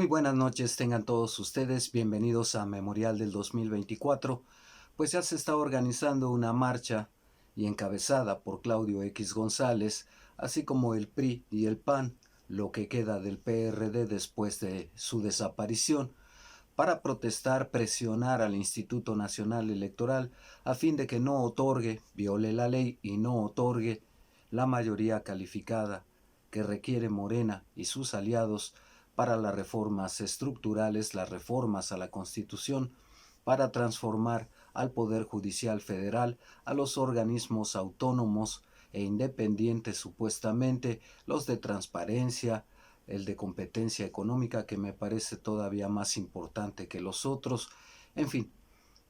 Muy buenas noches tengan todos ustedes, bienvenidos a Memorial del 2024. Pues ya se está organizando una marcha y encabezada por Claudio X González, así como el PRI y el PAN, lo que queda del PRD después de su desaparición, para protestar, presionar al Instituto Nacional Electoral a fin de que no otorgue, viole la ley y no otorgue la mayoría calificada que requiere Morena y sus aliados para las reformas estructurales, las reformas a la Constitución, para transformar al Poder Judicial Federal, a los organismos autónomos e independientes supuestamente, los de transparencia, el de competencia económica, que me parece todavía más importante que los otros. En fin,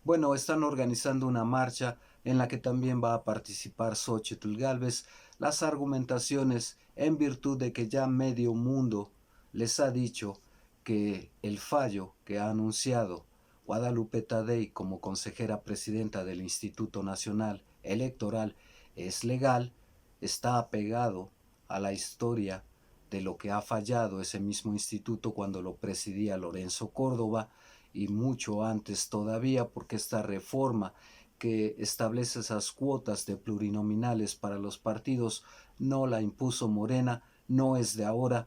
bueno, están organizando una marcha en la que también va a participar Xóchitl Gálvez. Las argumentaciones en virtud de que ya medio mundo les ha dicho que el fallo que ha anunciado Guadalupe Tadei como consejera presidenta del Instituto Nacional Electoral es legal, está apegado a la historia de lo que ha fallado ese mismo instituto cuando lo presidía Lorenzo Córdoba, y mucho antes todavía, porque esta reforma que establece esas cuotas de plurinominales para los partidos no la impuso Morena, no es de ahora,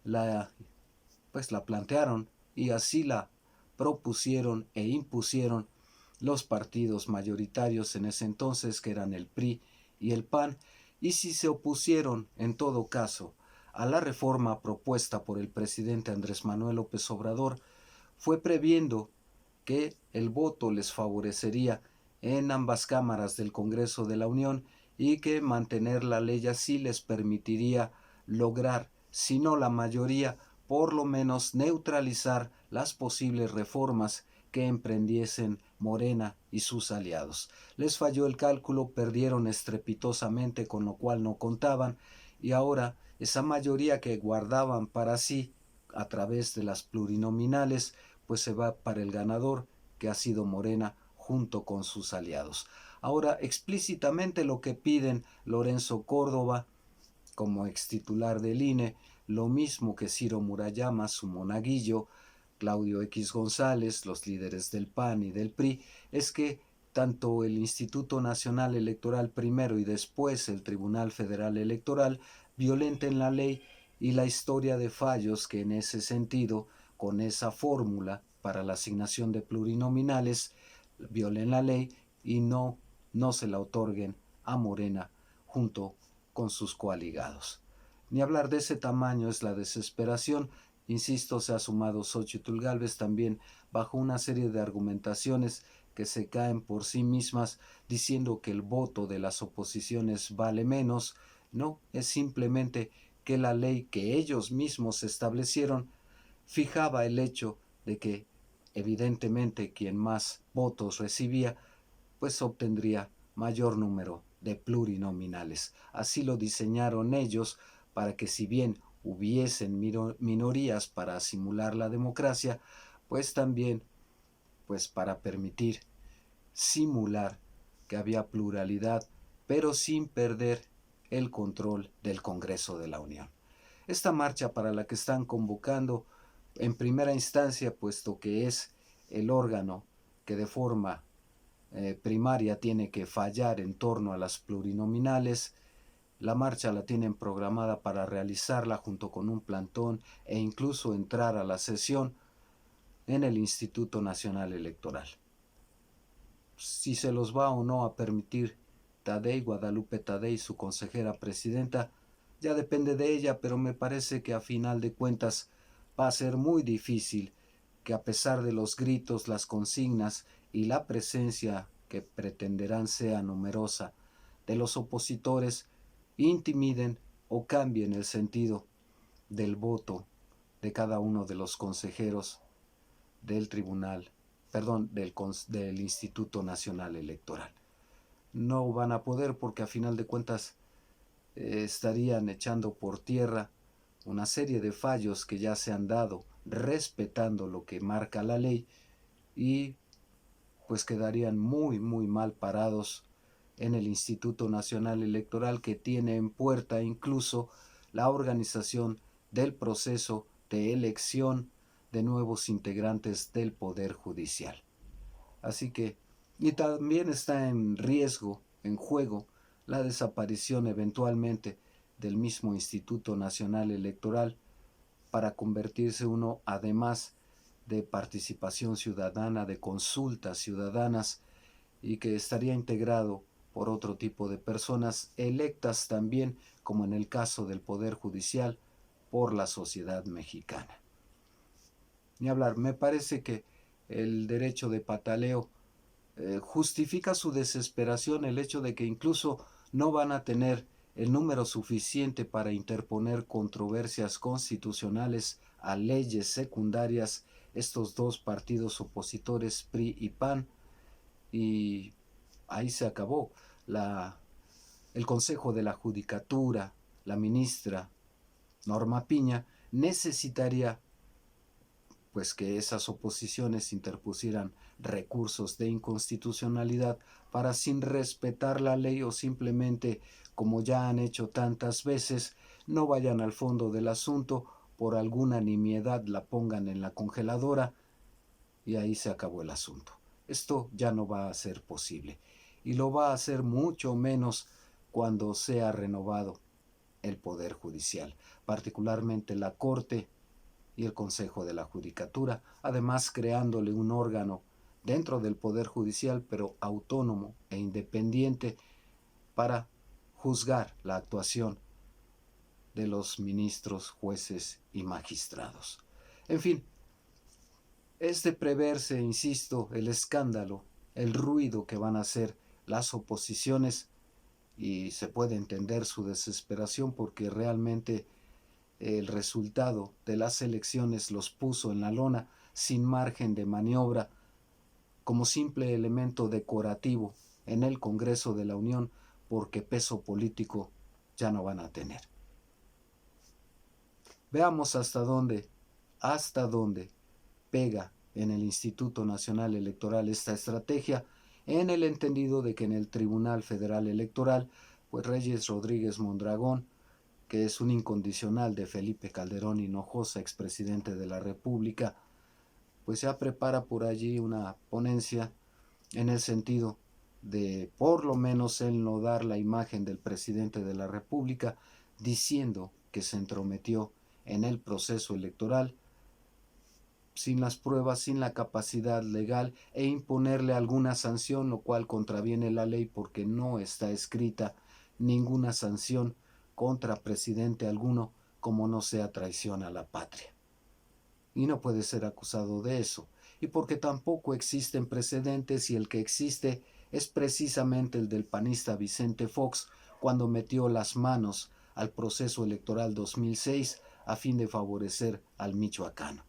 la la plantearon y así la propusieron e impusieron los partidos mayoritarios en ese entonces, que eran el PRI y el PAN, y si se opusieron en todo caso a la reforma propuesta por el presidente Andrés Manuel López Obrador, fue previendo que el voto les favorecería en ambas cámaras del Congreso de la Unión y que mantener la ley así les permitiría lograr, si no la mayoría, por lo menos neutralizar las posibles reformas que emprendiesen Morena y sus aliados. Les falló el cálculo, perdieron estrepitosamente, con lo cual no contaban, y ahora esa mayoría que guardaban para sí a través de las plurinominales, pues se va para el ganador, que ha sido Morena junto con sus aliados. Ahora, explícitamente lo que piden Lorenzo Córdoba como extitular del INE, lo mismo que Ciro Murayama, su monaguillo, Claudio X González, los líderes del PAN y del PRI, es que tanto el Instituto Nacional Electoral primero y después el Tribunal Federal Electoral violenten la ley y la historia de fallos que en ese sentido, con esa fórmula para la asignación de plurinominales, violen la ley y no se la otorguen a Morena junto con sus coaligados. Ni hablar de ese tamaño es la desesperación. Insisto, se ha sumado Xóchitl Gálvez también bajo una serie de argumentaciones que se caen por sí mismas, diciendo que el voto de las oposiciones vale menos. No, es simplemente que la ley que ellos mismos establecieron fijaba el hecho de que evidentemente quien más votos recibía, pues obtendría mayor número de plurinominales. Así lo diseñaron ellos, para que si bien hubiesen minorías para simular la democracia, pues también para permitir simular que había pluralidad, pero sin perder el control del Congreso de la Unión. Esta marcha para la que están convocando en primera instancia, puesto que es el órgano que de forma primaria tiene que fallar en torno a las plurinominales, la marcha la tienen programada para realizarla junto con un plantón e incluso entrar a la sesión en el Instituto Nacional Electoral. Si se los va o no a permitir Tadei, Guadalupe Tadei, su consejera presidenta, ya depende de ella, pero me parece que a final de cuentas va a ser muy difícil que, a pesar de los gritos, las consignas y la presencia que pretenderán sea numerosa de los opositores, intimiden o cambien el sentido del voto de cada uno de los consejeros del tribunal, perdón, del Instituto Nacional Electoral. No van a poder, porque a final de cuentas estarían echando por tierra una serie de fallos que ya se han dado respetando lo que marca la ley, y pues quedarían muy mal parados en el Instituto Nacional Electoral, que tiene en puerta incluso la organización del proceso de elección de nuevos integrantes del Poder Judicial. Así que, y también está en riesgo, en juego, la desaparición eventualmente del mismo Instituto Nacional Electoral para convertirse uno, además de participación ciudadana, de consultas ciudadanas, y que estaría integrado por otro tipo de personas electas también, como en el caso del Poder Judicial, por la sociedad mexicana. Ni hablar, me parece que el derecho de pataleo justifica su desesperación el hecho de que incluso no van a tener el número suficiente para interponer controversias constitucionales a leyes secundarias estos dos partidos opositores, PRI y PAN, y ahí se acabó. El Consejo de la Judicatura, la ministra Norma Piña, necesitaría pues que esas oposiciones interpusieran recursos de inconstitucionalidad para, sin respetar la ley o simplemente, como ya han hecho tantas veces, no vayan al fondo del asunto, por alguna nimiedad la pongan en la congeladora y ahí se acabó el asunto. Esto ya no va a ser posible y lo va a hacer mucho menos cuando sea renovado el Poder Judicial, particularmente la Corte y el Consejo de la Judicatura, además creándole un órgano dentro del Poder Judicial, pero autónomo e independiente, para juzgar la actuación de los ministros, jueces y magistrados. En fin, es de preverse, insisto, el escándalo, el ruido que van a hacer las oposiciones, y se puede entender su desesperación porque realmente el resultado de las elecciones los puso en la lona sin margen de maniobra, como simple elemento decorativo en el Congreso de la Unión, porque peso político ya no van a tener. Veamos hasta dónde pega en el Instituto Nacional Electoral esta estrategia, en el entendido de que en el Tribunal Federal Electoral, pues Reyes Rodríguez Mondragón, que es un incondicional de Felipe Calderón Hinojosa, expresidente de la República, pues ya prepara por allí una ponencia en el sentido de por lo menos él no dar la imagen del presidente de la República, diciendo que se entrometió en el proceso electoral sin las pruebas, sin la capacidad legal, e imponerle alguna sanción, lo cual contraviene la ley porque no está escrita ninguna sanción contra presidente alguno como no sea traición a la patria. Y no puede ser acusado de eso, y porque tampoco existen precedentes, y el que existe es precisamente el del panista Vicente Fox, cuando metió las manos al proceso electoral 2006 a fin de favorecer al michoacano.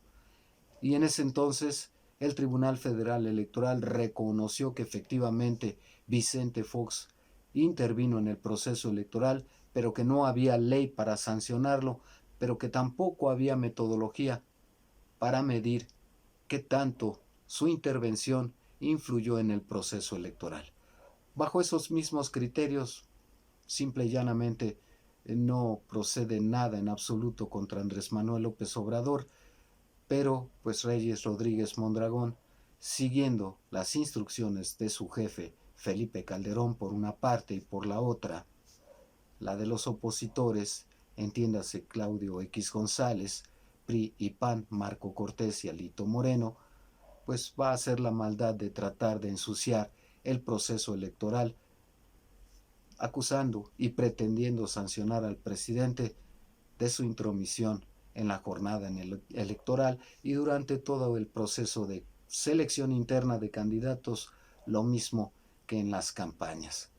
Y en ese entonces el Tribunal Federal Electoral reconoció que efectivamente Vicente Fox intervino en el proceso electoral, pero que no había ley para sancionarlo, pero que tampoco había metodología para medir qué tanto su intervención influyó en el proceso electoral. Bajo esos mismos criterios, simple y llanamente, no procede nada en absoluto contra Andrés Manuel López Obrador, pero pues Reyes Rodríguez Mondragón, siguiendo las instrucciones de su jefe Felipe Calderón por una parte y por la otra, la de los opositores, entiéndase Claudio X González, PRI y PAN, Marco Cortés y Alito Moreno, pues va a hacer la maldad de tratar de ensuciar el proceso electoral, acusando y pretendiendo sancionar al presidente de su intromisión en la jornada electoral y durante todo el proceso de selección interna de candidatos, lo mismo que en las campañas.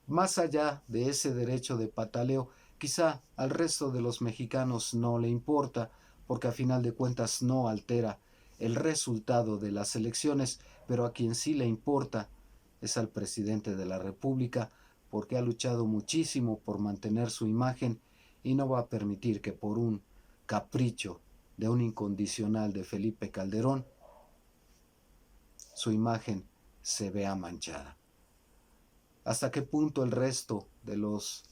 Más allá de ese derecho de pataleo, quizá al resto de los mexicanos no le importa, porque a final de cuentas no altera el resultado de las elecciones, pero a quien sí le importa es al presidente de la República, porque ha luchado muchísimo por mantener su imagen y no va a permitir que por un capricho de un incondicional de Felipe Calderón su imagen se vea manchada. ¿Hasta qué punto el resto de los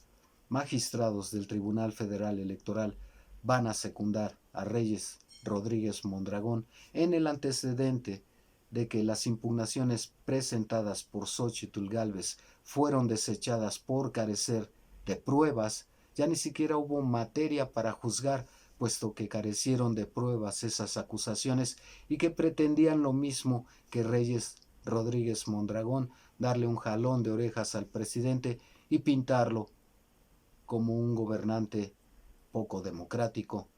magistrados del Tribunal Federal Electoral van a secundar a Reyes Rodríguez Mondragón en el antecedente de que las impugnaciones presentadas por Xóchitl Gálvez fueron desechadas por carecer de pruebas, ya ni siquiera hubo materia para juzgar, puesto que carecieron de pruebas esas acusaciones y que pretendían lo mismo que Reyes Rodríguez Mondragón, darle un jalón de orejas al presidente y pintarlo como un gobernante poco democrático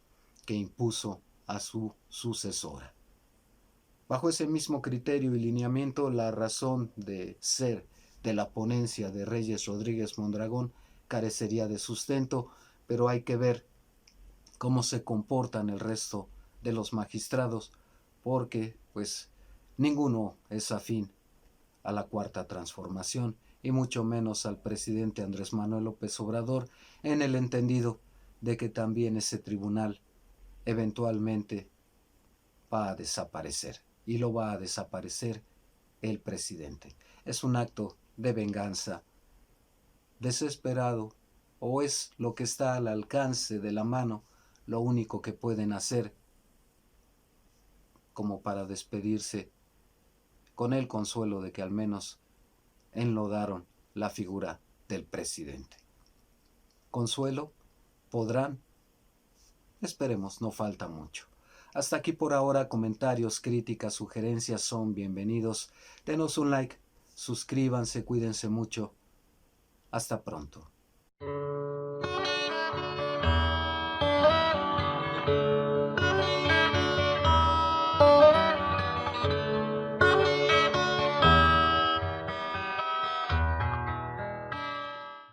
que impuso a su sucesora. Bajo ese mismo criterio y lineamiento, la razón de ser de la ponencia de Reyes Rodríguez Mondragón carecería de sustento, pero hay que ver cómo se comportan el resto de los magistrados, porque pues ninguno es afín a la Cuarta Transformación y mucho menos al presidente Andrés Manuel López Obrador, en el entendido de que también ese tribunal eventualmente va a desaparecer y lo va a desaparecer el presidente. Es un acto de venganza desesperado, o es lo que está al alcance de la mano, lo único que pueden hacer como para despedirse con el consuelo de que al menos enlodaron la figura del presidente. Consuelo, podrán, esperemos, no falta mucho. Hasta aquí por ahora, comentarios, críticas, sugerencias son bienvenidos. Denos un like, suscríbanse, cuídense mucho. Hasta pronto.